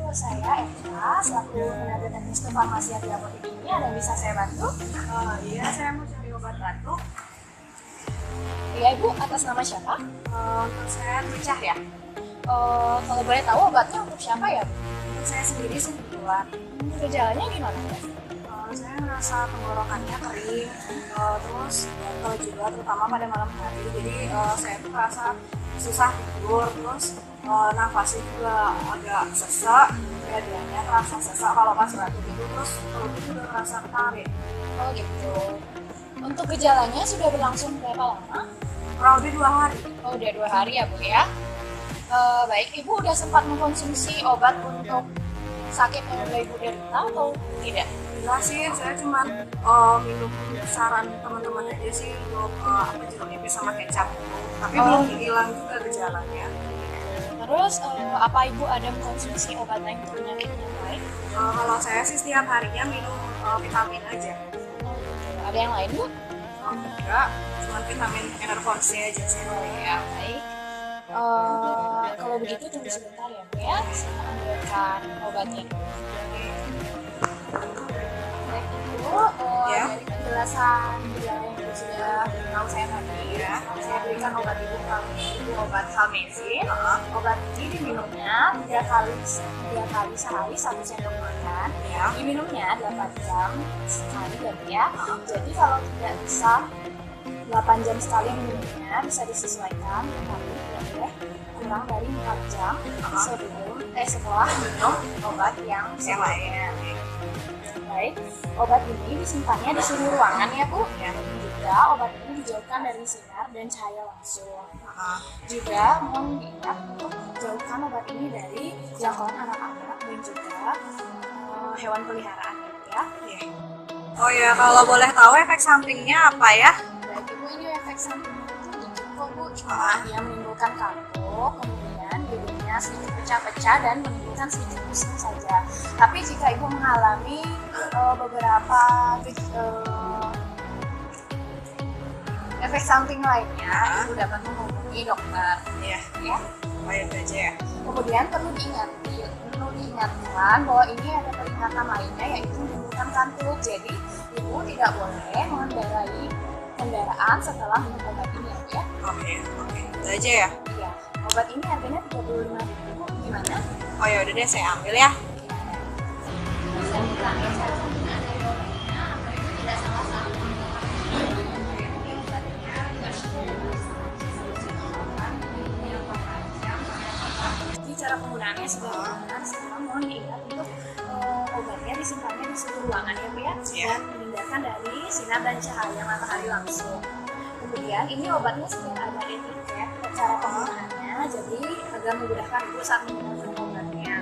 saya Eva, selaku tenaga teknis kefarmasian di apotek ini. Ada yang bisa saya bantu? Iya, saya mau cari obat batuk. Iya Ibu, atas nama siapa? Untuk saya Tucah ya. Kalau boleh tahu obatnya untuk siapa ya Bu? Untuk saya sendiri sih kebetulan. Gejalanya gimana ya? Saya merasa tenggorokannya kering, terus gatal juga, terutama pada malam hari. Jadi saya tuh merasa susah tidur, terus nafasnya juga agak sesak, badannya terasa sesak kalau pas batuk itu, terus perutnya juga merasa tarik. Oh gitu. Untuk gejalanya sudah berlangsung berapa lama? Kurang lebih 2 hari. Oh udah 2 hari ya Bu ya. Baik, Ibu udah sempat mengkonsumsi obat untuk sakit yang udah Ibu derita atau tidak? Enggak sih, saya cuma minum saran teman-teman aja sih untuk jeruk nipis sama kecap. Tapi belum hilang juga gejalanya. Terus apa Ibu ada mengkonsumsi obat lain untuk penyakit yang lain? Kalau saya sih setiap harinya minum vitamin aja. Ada yang lain Bu? Enggak, cuma vitamin Enervon C aja sih. Ya baik. Kalau begitu tunggu sebentar ya Bu ya. Saya ambilkan obatnya. Baik Ibu, dari penjelasan gejala yang Ibu sudah tahu saya tadi ya, saya berikan obat Ibu kali ini obat Halmezin. Obat ini diminumnya 3 kali sehari 1 sendok makan. Diminumnya 8 jam sekali ya. Jadi kalau tidak bisa 8 jam sekali minumnya, bisa disesuaikan, tapi tidak boleh kurang dari 4 jam setelah minum obat yang lainnya. Baik, obat ini disimpannya di suhu ruangan ya Bu. Juga obat ini dijauhkan dari sinar dan cahaya langsung. Juga mohon diingat untuk jauhkan obat ini dari jangkauan anak-anak dan juga hewan peliharaan ya. Oh ya, kalau boleh tahu efek sampingnya apa ya? Baik Ibu, ini efek sampingnya itu dikit kok Bu, cuma dia menimbulkan kantuk, kemudian bibirnya sedikit pecah-pecah dan menimbulkan sedikit pusing saja. Tapi jika Ibu mengalami beberapa efek samping lainnya, Ibu dapat menghubungi dokter. Ya. Baik aja ya. Kemudian perlu diingatkan bahwa ini ada peringatan lainnya, yaitu menimbulkan kantuk. Jadi Ibu tidak boleh mengendarai kendaraan setelah minum obat ini ya. Oke. Itu aja ya. Iya. Obat ini harganya 35.000. Gimana? Oh ya udah deh, saya ambil ya. Jadi cara penggunaannya sudah benar, sekarang mohon diingat untuk obatnya disimpannya di suhu ruangan ya Bu ya, dan menghindarkan dari sinar dan cahaya matahari langsung. Kemudian ini obatnya sudah ada etiket cara penggunaannya, jadi agar memudahkan Ibu saat menggunakan obatnya.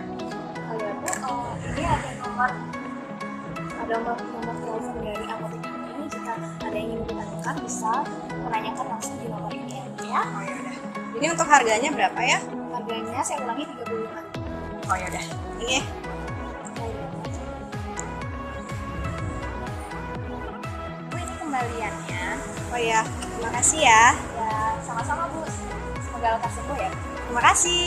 Ya Bu, ini ada nomor telepon dari apotek ini. Jika ada yang ingin ditanyakan bisa menanyakan langsung di nomor ini ya. Oh ya udah. Ini untuk harganya berapa ya? Harganya saya ulangi 35.000. Oh ya udah. Ini. Ini kembaliannya. Oh ya, terima kasih ya. Ya, sama-sama Bu. Semoga lekas sembuh ya. Terima kasih.